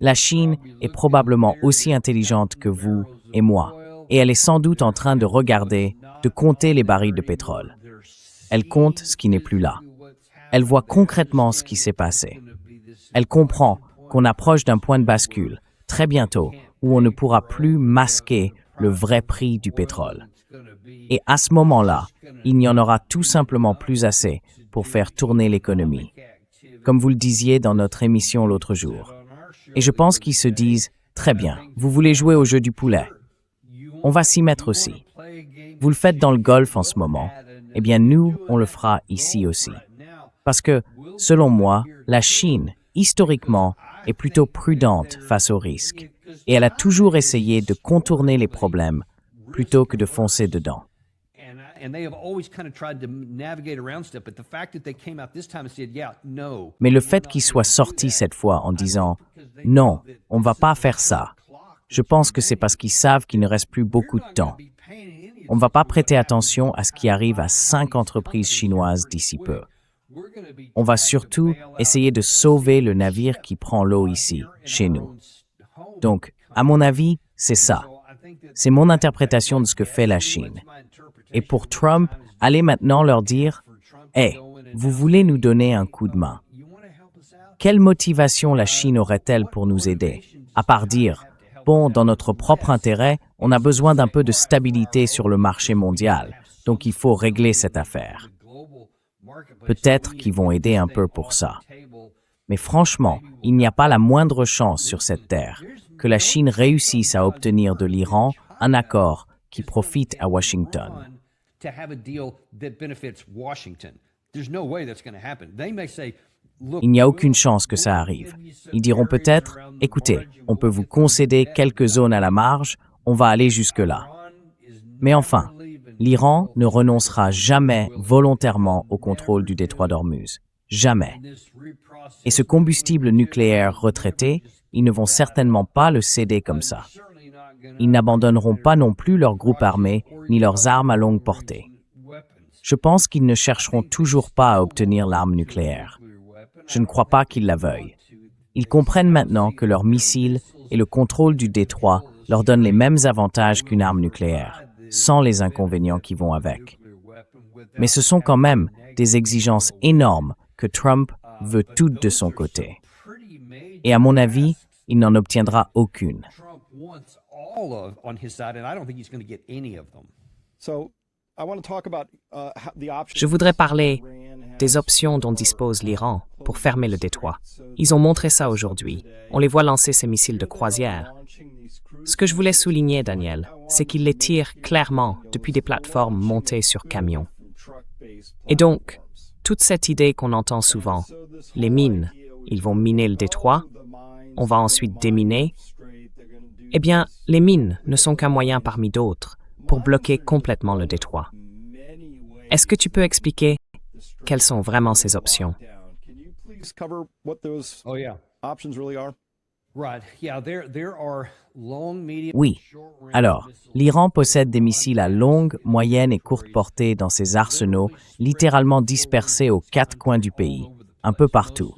La Chine est probablement aussi intelligente que vous et moi, et elle est sans doute en train de regarder, de compter les barils de pétrole. Elle compte ce qui n'est plus là. Elle voit concrètement ce qui s'est passé. Elle comprend qu'on approche d'un point de bascule, très bientôt, où on ne pourra plus masquer le vrai prix du pétrole. Et à ce moment-là, il n'y en aura tout simplement plus assez pour faire tourner l'économie. Comme vous le disiez dans notre émission l'autre jour. Et je pense qu'ils se disent, très bien, vous voulez jouer au jeu du poulet. On va s'y mettre aussi. Vous le faites dans le golf en ce moment, eh bien nous, on le fera ici aussi. Parce que, selon moi, la Chine, historiquement, est plutôt prudente face aux risques. Et elle a toujours essayé de contourner les problèmes plutôt que de foncer dedans. Mais le fait qu'ils soient sortis cette fois en disant « Non, on ne va pas faire ça », je pense que c'est parce qu'ils savent qu'il ne reste plus beaucoup de temps. On ne va pas prêter attention à ce qui arrive à 5 entreprises chinoises d'ici peu. On va surtout essayer de sauver le navire qui prend l'eau ici, chez nous. Donc, à mon avis, c'est ça. C'est mon interprétation de ce que fait la Chine. Et pour Trump, allez maintenant leur dire « Hey, vous voulez nous donner un coup de main ?» Quelle motivation la Chine aurait-elle pour nous aider, à part dire « Bon, dans notre propre intérêt, on a besoin d'un peu de stabilité sur le marché mondial, donc il faut régler cette affaire. » Peut-être qu'ils vont aider un peu pour ça. Mais franchement, il n'y a pas la moindre chance sur cette terre que la Chine réussisse à obtenir de l'Iran un accord qui profite à Washington. Il n'y a aucune chance que ça arrive. Ils diront peut-être, écoutez, on peut vous concéder quelques zones à la marge, on va aller jusque-là. Mais enfin, l'Iran ne renoncera jamais volontairement au contrôle du détroit d'Ormuz. Jamais. Et ce combustible nucléaire retraité, ils ne vont certainement pas le céder comme ça. Ils n'abandonneront pas non plus leurs groupes armés ni leurs armes à longue portée. Je pense qu'ils ne chercheront toujours pas à obtenir l'arme nucléaire. Je ne crois pas qu'ils la veuillent. Ils comprennent maintenant que leurs missiles et le contrôle du détroit leur donnent les mêmes avantages qu'une arme nucléaire, sans les inconvénients qui vont avec. Mais ce sont quand même des exigences énormes que Trump veut toutes de son côté. Et à mon avis, il n'en obtiendra aucune. Je voudrais parler des options dont dispose l'Iran pour fermer le détroit. Ils ont montré ça aujourd'hui. On les voit lancer ces missiles de croisière. Ce que je voulais souligner, Daniel, c'est qu'ils les tirent clairement depuis des plateformes montées sur camions. Et donc, toute cette idée qu'on entend souvent, les mines, ils vont miner le détroit, on va ensuite déminer. Eh bien, les mines ne sont qu'un moyen parmi d'autres pour bloquer complètement le détroit. Est-ce que tu peux expliquer quelles sont vraiment ces options? Oui. Alors, l'Iran possède des missiles à longue, moyenne et courte portée dans ses arsenaux, littéralement dispersés aux 4 coins du pays, un peu partout.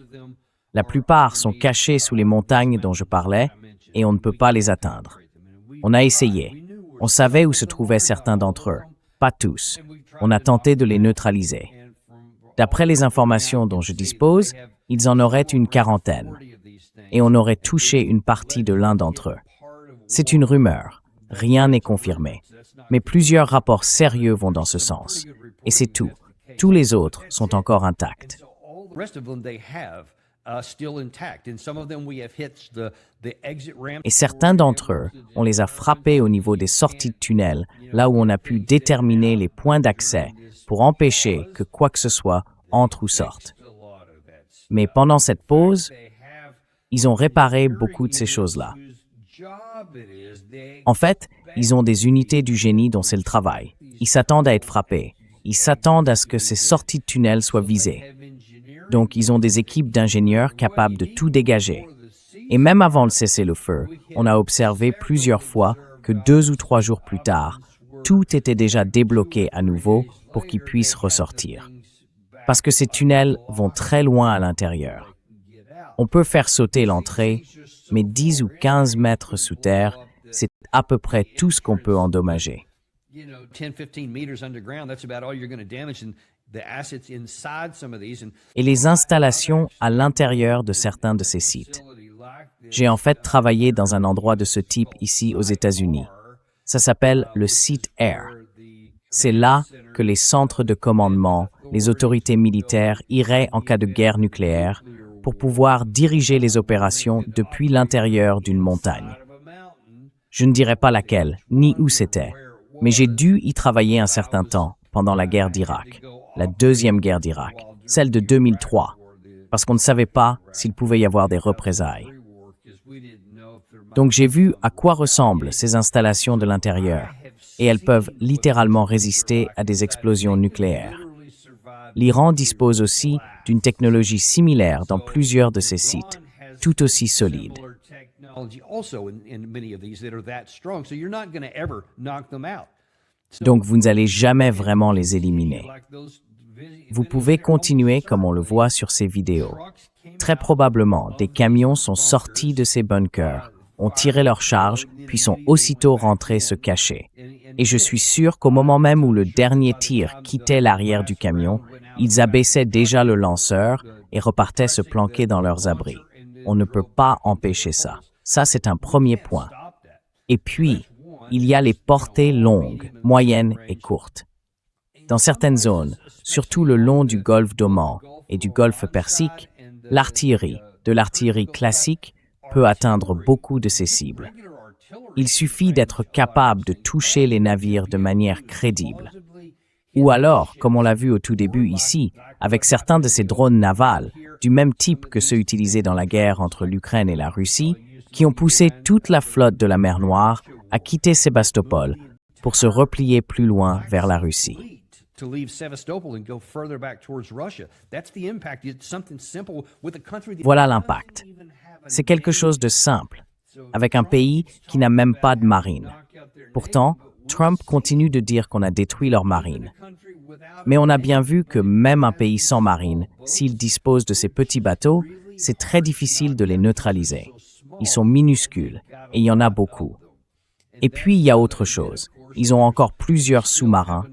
La plupart sont cachés sous les montagnes dont je parlais et on ne peut pas les atteindre. On a essayé. On savait où se trouvaient certains d'entre eux. Pas tous. On a tenté de les neutraliser. D'après les informations dont je dispose, ils en auraient une 40aine. Et on aurait touché une partie de l'un d'entre eux. C'est une rumeur. Rien n'est confirmé. Mais plusieurs rapports sérieux vont dans ce sens. Et c'est tout. Tous les autres sont encore intacts. Et certains d'entre eux, on les a frappés au niveau des sorties de tunnels, là où on a pu déterminer les points d'accès pour empêcher que quoi que ce soit entre ou sorte. Mais pendant cette pause, ils ont réparé beaucoup de ces choses-là. En fait, ils ont des unités du génie dont c'est le travail. Ils s'attendent à être frappés. Ils s'attendent à ce que ces sorties de tunnels soient visées. Donc, ils ont des équipes d'ingénieurs capables de tout dégager. Et même avant le cessez-le-feu, on a observé plusieurs fois que 2 ou 3 jours plus tard, tout était déjà débloqué à nouveau pour qu'ils puissent ressortir. Parce que ces tunnels vont très loin à l'intérieur. On peut faire sauter l'entrée, mais 10 ou 15 mètres sous terre, c'est à peu près tout ce qu'on peut endommager. Et les installations à l'intérieur de certains de ces sites. J'ai en fait travaillé dans un endroit de ce type ici aux États-Unis. Ça s'appelle le Site Air. C'est là que les centres de commandement, les autorités militaires iraient en cas de guerre nucléaire pour pouvoir diriger les opérations depuis l'intérieur d'une montagne. Je ne dirais pas laquelle, ni où c'était, mais j'ai dû y travailler un certain temps pendant la guerre d'Irak, la deuxième guerre d'Irak, celle de 2003, parce qu'on ne savait pas s'il pouvait y avoir des représailles. Donc j'ai vu à quoi ressemblent ces installations de l'intérieur, et elles peuvent littéralement résister à des explosions nucléaires. L'Iran dispose aussi d'une technologie similaire dans plusieurs de ses sites, tout aussi solides. Donc vous n'allez jamais vraiment les éliminer. Vous pouvez continuer comme on le voit sur ces vidéos. Très probablement, des camions sont sortis de ces bunkers, ont tiré leur charge, puis sont aussitôt rentrés se cacher. Et je suis sûr qu'au moment même où le dernier tir quittait l'arrière du camion, ils abaissaient déjà le lanceur et repartaient se planquer dans leurs abris. On ne peut pas empêcher ça. Ça, c'est un premier point. Et puis, il y a les portées longues, moyennes et courtes. Dans certaines zones, surtout le long du golfe d'Oman et du golfe Persique, l'artillerie, de l'artillerie classique, peut atteindre beaucoup de ces cibles. Il suffit d'être capable de toucher les navires de manière crédible. Ou alors, comme on l'a vu au tout début ici, avec certains de ces drones navals, du même type que ceux utilisés dans la guerre entre l'Ukraine et la Russie, qui ont poussé toute la flotte de la mer Noire à quitter Sébastopol pour se replier plus loin vers la Russie. Voilà l'impact. C'est quelque chose de simple, avec un pays qui n'a même pas de marine. Pourtant, Trump continue de dire qu'on a détruit leur marine. Mais on a bien vu que même un pays sans marine, s'il dispose de ces petits bateaux, c'est très difficile de les neutraliser. Ils sont minuscules, et il y en a beaucoup. Et puis, il y a autre chose. Ils ont encore plusieurs sous-marins.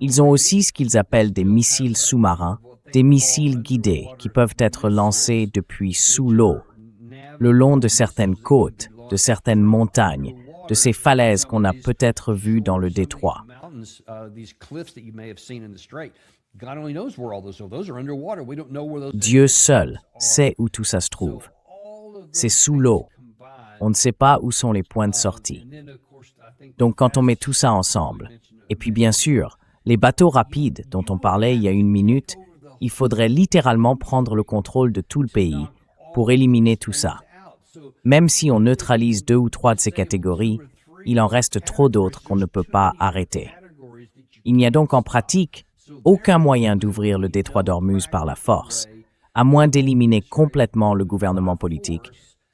Ils ont aussi ce qu'ils appellent des missiles sous-marins, des missiles guidés qui peuvent être lancés depuis sous l'eau, le long de certaines côtes, de certaines montagnes, de ces falaises qu'on a peut-être vues dans le détroit. Dieu seul sait où tout ça se trouve. C'est sous l'eau. On ne sait pas où sont les points de sortie. Donc quand on met tout ça ensemble, et puis bien sûr, les bateaux rapides dont on parlait il y a une minute, il faudrait littéralement prendre le contrôle de tout le pays pour éliminer tout ça. Même si on neutralise 2 ou 3 de ces catégories, il en reste trop d'autres qu'on ne peut pas arrêter. Il n'y a donc en pratique aucun moyen d'ouvrir le détroit d'Ormuz par la force, à moins d'éliminer complètement le gouvernement politique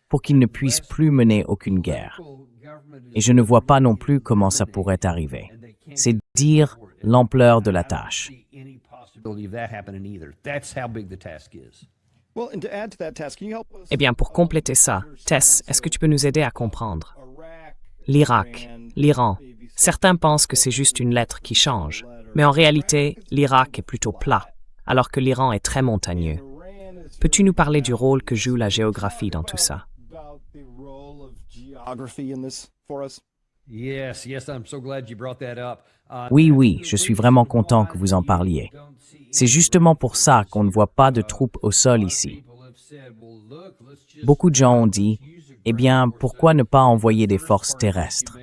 pour qu'il ne puisse plus mener aucune guerre. Et je ne vois pas non plus comment ça pourrait arriver. C'est dire l'ampleur de la tâche. Eh bien, pour compléter ça, Tess, est-ce que tu peux nous aider à comprendre? L'Irak, l'Iran, certains pensent que c'est juste une lettre qui change, mais en réalité, l'Irak est plutôt plat, alors que l'Iran est très montagneux. Peux-tu nous parler du rôle que joue la géographie dans tout ça? Oui, je suis vraiment content que vous en parliez. C'est justement pour ça qu'on ne voit pas de troupes au sol ici. Beaucoup de gens ont dit, eh bien, pourquoi ne pas envoyer des forces terrestres?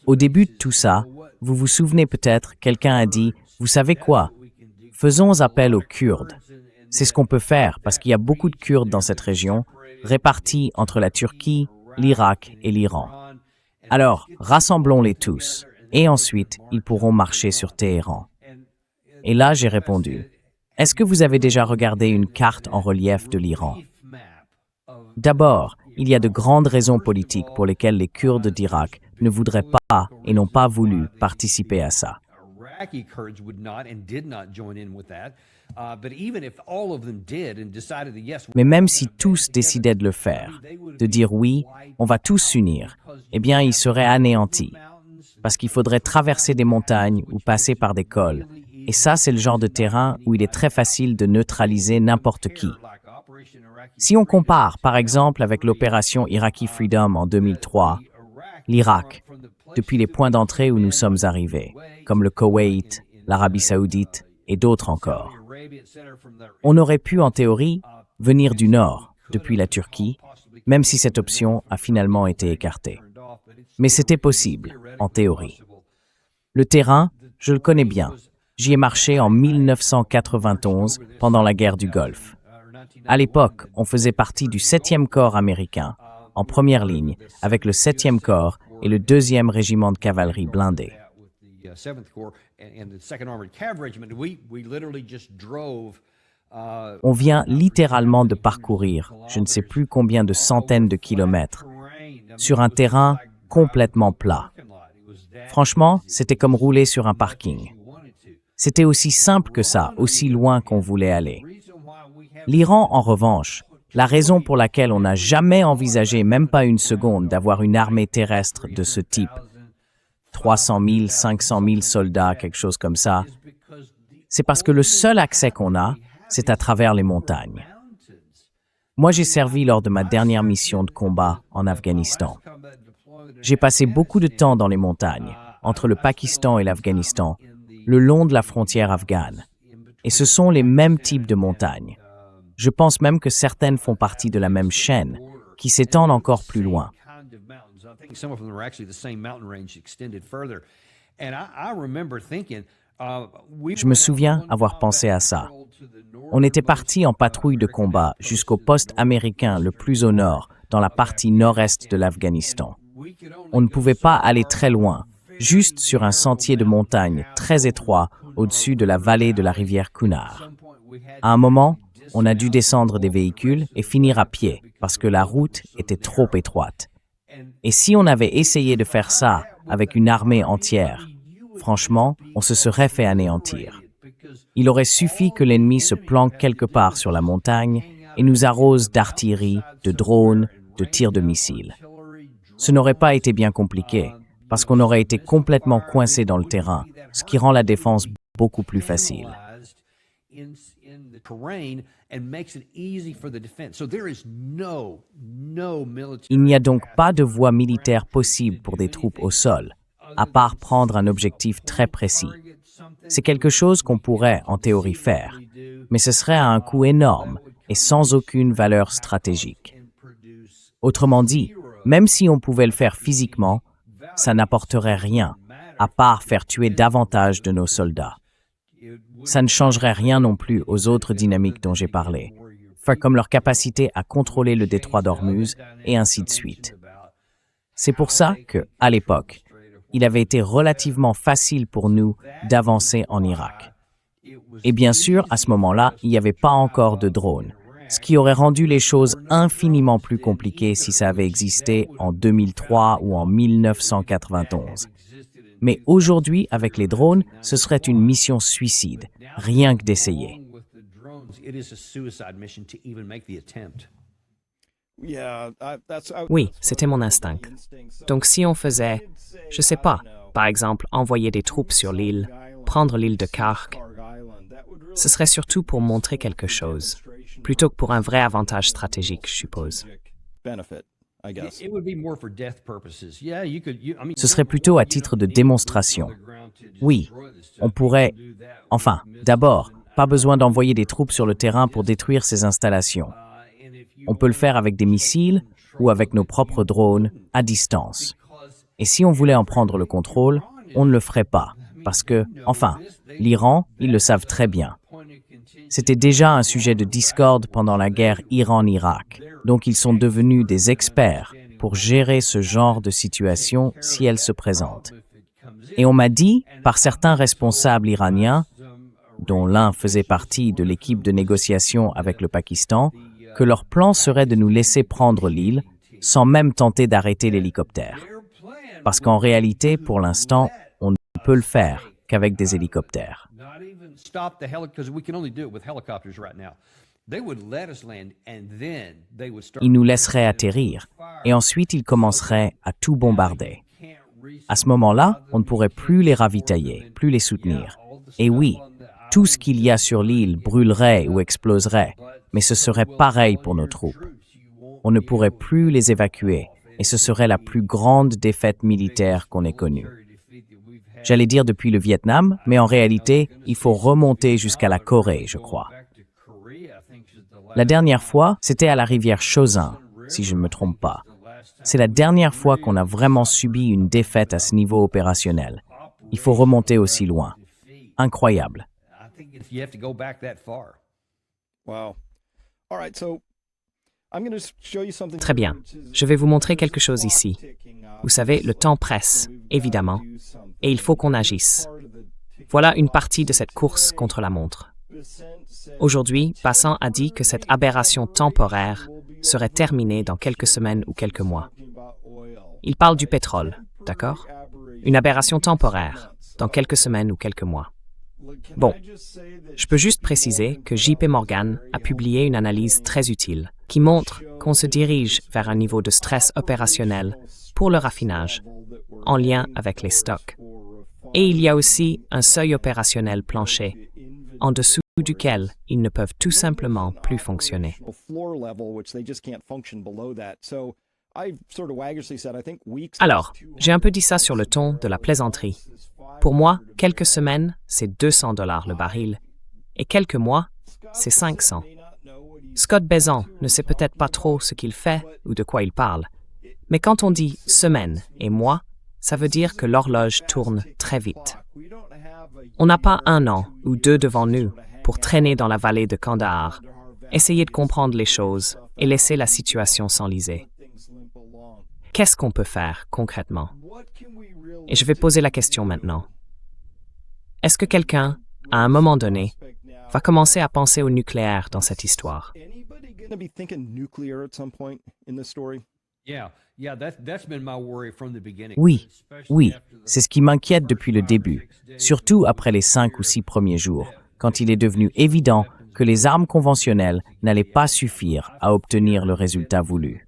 Au début de tout ça, vous vous souvenez peut-être, quelqu'un a dit, vous savez quoi? Faisons appel aux Kurdes. C'est ce qu'on peut faire parce qu'il y a beaucoup de Kurdes dans cette région, répartis entre la Turquie, l'Irak et l'Iran. Alors, rassemblons-les tous, et ensuite, ils pourront marcher sur Téhéran. Et là, j'ai répondu, est-ce que vous avez déjà regardé une carte en relief de l'Iran? D'abord, il y a de grandes raisons politiques pour lesquelles les Kurdes d'Irak ne voudraient pas et n'ont pas voulu participer à ça. Mais même si tous décidaient de le faire, de dire oui, on va tous s'unir, eh bien, ils seraient anéantis. Parce qu'il faudrait traverser des montagnes ou passer par des cols. Et ça, c'est le genre de terrain où il est très facile de neutraliser n'importe qui. Si on compare, par exemple, avec l'opération Iraqi Freedom en 2003, l'Irak, depuis les points d'entrée où nous sommes arrivés, comme le Koweït, l'Arabie Saoudite et d'autres encore. On aurait pu, en théorie, venir du nord, depuis la Turquie, même si cette option a finalement été écartée. Mais c'était possible, en théorie. Le terrain, je le connais bien. J'y ai marché en 1991 pendant la guerre du Golfe. À l'époque, on faisait partie du 7e corps américain, en première ligne, avec le 7e corps et le 2e régiment de cavalerie blindée. On vient littéralement de parcourir, je ne sais plus combien de centaines de kilomètres, sur un terrain complètement plat. Franchement, c'était comme rouler sur un parking. C'était aussi simple que ça, aussi loin qu'on voulait aller. L'Iran, en revanche, la raison pour laquelle on n'a jamais envisagé, même pas une seconde, d'avoir une armée terrestre de ce type, 300 000, 500 000 soldats, quelque chose comme ça, c'est parce que le seul accès qu'on a, c'est à travers les montagnes. Moi, j'ai servi lors de ma dernière mission de combat en Afghanistan. J'ai passé beaucoup de temps dans les montagnes, entre le Pakistan et l'Afghanistan, le long de la frontière afghane. Et ce sont les mêmes types de montagnes. Je pense même que certaines font partie de la même chaîne, qui s'étendent encore plus loin. Je me souviens avoir pensé à ça. On était parti en patrouille de combat jusqu'au poste américain le plus au nord, dans la partie nord-est de l'Afghanistan. On ne pouvait pas aller très loin, juste sur un sentier de montagne très étroit au-dessus de la vallée de la rivière Kunar. À un moment, on a dû descendre des véhicules et finir à pied parce que la route était trop étroite. Et si on avait essayé de faire ça avec une armée entière, franchement, on se serait fait anéantir. Il aurait suffi que l'ennemi se planque quelque part sur la montagne et nous arrose d'artillerie, de drones, de tirs de missiles. Ce n'aurait pas été bien compliqué, parce qu'on aurait été complètement coincé dans le terrain, ce qui rend la défense beaucoup plus facile. Il n'y a donc pas de voie militaire possible pour des troupes au sol, à part prendre un objectif très précis. C'est quelque chose qu'on pourrait, en théorie, faire, mais ce serait à un coût énorme et sans aucune valeur stratégique. Autrement dit, même si on pouvait le faire physiquement, ça n'apporterait rien, à part faire tuer davantage de nos soldats. Ça ne changerait rien non plus aux autres dynamiques dont j'ai parlé, faire comme leur capacité à contrôler le détroit d'Ormuz et ainsi de suite. C'est pour ça que, à l'époque, il avait été relativement facile pour nous d'avancer en Irak. Et bien sûr, à ce moment-là, il n'y avait pas encore de drones, ce qui aurait rendu les choses infiniment plus compliquées si ça avait existé en 2003 ou en 1991. Mais aujourd'hui, avec les drones, ce serait une mission suicide, rien que d'essayer. Oui, c'était mon instinct. Donc si on faisait, je sais pas, par exemple, envoyer des troupes sur l'île, prendre l'île de Kark, ce serait surtout pour montrer quelque chose, plutôt que pour un vrai avantage stratégique, je suppose. Ce serait plutôt à titre de démonstration. Oui, on pourrait... Enfin, d'abord, pas besoin d'envoyer des troupes sur le terrain pour détruire ces installations. On peut le faire avec des missiles ou avec nos propres drones à distance. Et si on voulait en prendre le contrôle, on ne le ferait pas. Parce que, enfin, l'Iran, ils le savent très bien. C'était déjà un sujet de discorde pendant la guerre Iran-Irak. Donc ils sont devenus des experts pour gérer ce genre de situation si elle se présente. Et on m'a dit, par certains responsables iraniens, dont l'un faisait partie de l'équipe de négociation avec le Pakistan, que leur plan serait de nous laisser prendre l'île sans même tenter d'arrêter l'hélicoptère. Parce qu'en réalité, pour l'instant, on ne peut le faire qu'avec des hélicoptères. Ils nous laisseraient atterrir et ensuite ils commenceraient à tout bombarder. À ce moment-là, on ne pourrait plus les ravitailler, plus les soutenir. Et oui, tout ce qu'il y a sur l'île brûlerait ou exploserait, mais ce serait pareil pour nos troupes. On ne pourrait plus les évacuer et ce serait la plus grande défaite militaire qu'on ait connue. J'allais dire depuis le Vietnam, mais en réalité, il faut remonter jusqu'à la Corée, je crois. La dernière fois, c'était à la rivière Chosin, si je ne me trompe pas. C'est la dernière fois qu'on a vraiment subi une défaite à ce niveau opérationnel. Il faut remonter aussi loin. Incroyable. Très bien. Je vais vous montrer quelque chose ici. Vous savez, le temps presse, évidemment, et il faut qu'on agisse. Voilà une partie de cette course contre la montre. Aujourd'hui, Bassan a dit que cette aberration temporaire serait terminée dans quelques semaines ou quelques mois. Il parle du pétrole, d'accord? Une aberration temporaire, dans quelques semaines ou quelques mois. Bon, je peux juste préciser que JP Morgan a publié une analyse très utile qui montre qu'on se dirige vers un niveau de stress opérationnel pour le raffinage, en lien avec les stocks. Et il y a aussi un seuil opérationnel plancher, en dessous duquel ils ne peuvent tout simplement plus fonctionner. Alors, j'ai un peu dit ça sur le ton de la plaisanterie. Pour moi, quelques semaines, c'est $200 le baril, et quelques mois, c'est 500. Scott Bessent ne sait peut-être pas trop ce qu'il fait ou de quoi il parle, mais quand on dit semaine et mois, ça veut dire que l'horloge tourne très vite. On n'a pas 1 an ou 2 devant nous pour traîner dans la vallée de Kandahar, essayer de comprendre les choses et laisser la situation s'enliser. Qu'est-ce qu'on peut faire concrètement? Et je vais poser la question maintenant. Est-ce que quelqu'un, à un moment donné, va commencer à penser au nucléaire dans cette histoire? Oui, c'est ce qui m'inquiète depuis le début, surtout après les 5 ou 6 premiers jours, quand il est devenu évident que les armes conventionnelles n'allaient pas suffire à obtenir le résultat voulu.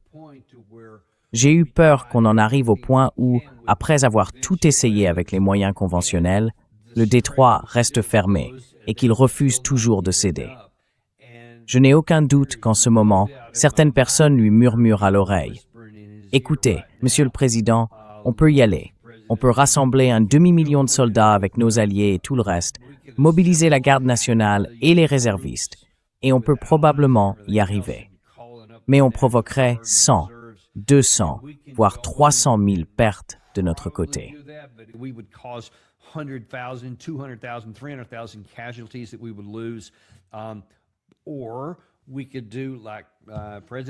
J'ai eu peur qu'on en arrive au point où, après avoir tout essayé avec les moyens conventionnels, le détroit reste fermé et qu'il refuse toujours de céder. Je n'ai aucun doute qu'en ce moment, certaines personnes lui murmurent à l'oreille. « Écoutez, Monsieur le Président, on peut y aller. On peut rassembler 250 000 de soldats avec nos alliés et tout le reste, mobiliser la garde nationale et les réservistes, et on peut probablement y arriver. Mais on provoquerait 100, 200, voire 300 000 pertes de notre côté. »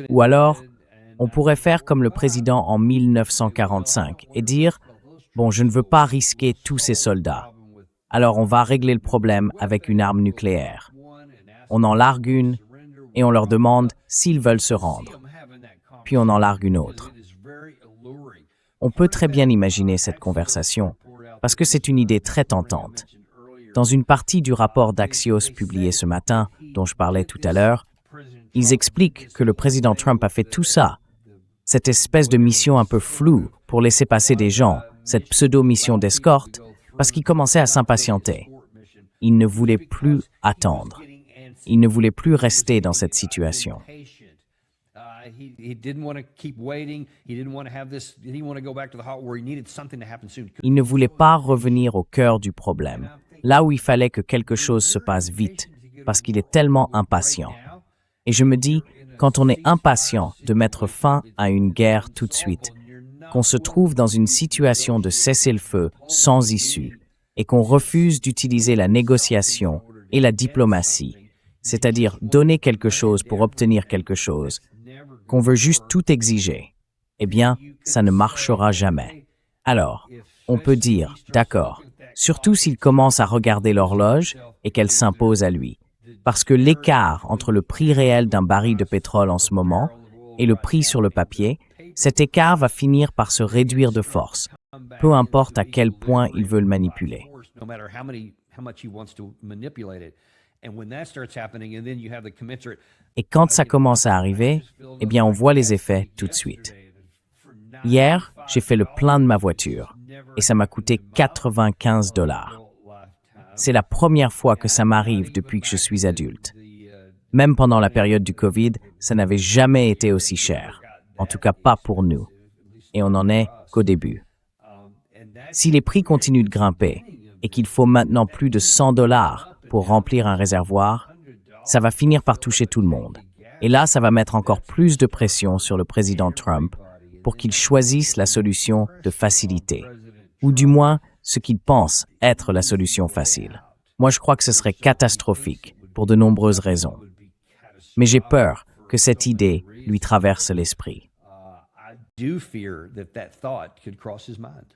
Ou alors, on pourrait faire comme le président en 1945 et dire « Bon, je ne veux pas risquer tous ces soldats. Alors on va régler le problème avec une arme nucléaire. On en largue une et on leur demande s'ils veulent se rendre. Puis on en largue une autre. » On peut très bien imaginer cette conversation, parce que c'est une idée très tentante. Dans une partie du rapport d'Axios publié ce matin, dont je parlais tout à l'heure, ils expliquent que le président Trump a fait tout ça, cette espèce de mission un peu floue pour laisser passer des gens, cette pseudo-mission d'escorte, parce qu'il commençait à s'impatienter. Il ne voulait plus attendre. Il ne voulait plus rester dans cette situation. Il ne voulait pas revenir au cœur du problème, là où il fallait que quelque chose se passe vite, parce qu'il est tellement impatient. Et je me dis, quand on est impatient de mettre fin à une guerre tout de suite, qu'on se trouve dans une situation de cessez-le-feu sans issue, et qu'on refuse d'utiliser la négociation et la diplomatie, c'est-à-dire donner quelque chose pour obtenir quelque chose, qu'on veut juste tout exiger, eh bien, ça ne marchera jamais. Alors, on peut dire, d'accord, surtout s'il commence à regarder l'horloge et qu'elle s'impose à lui, parce que l'écart entre le prix réel d'un baril de pétrole en ce moment et le prix sur le papier, Cet écart va finir par se réduire de force, peu importe à quel point il veut le manipuler. Et quand ça commence à arriver, eh bien, on voit les effets tout de suite. Hier, j'ai fait le plein de ma voiture et ça m'a coûté 95 $. C'est la première fois que ça m'arrive depuis que je suis adulte. Même pendant la période du Covid, ça n'avait jamais été aussi cher. En tout cas, pas pour nous. Et on n'en est qu'au début. Si les prix continuent de grimper et qu'il faut maintenant plus de 100 $ pour remplir un réservoir, ça va finir par toucher tout le monde. Et là, ça va mettre encore plus de pression sur le président Trump pour qu'il choisisse la solution de facilité, ou du moins ce qu'il pense être la solution facile. Moi, je crois que ce serait catastrophique pour de nombreuses raisons. Mais j'ai peur que cette idée lui traverse l'esprit. I do fear that thought could cross his mind.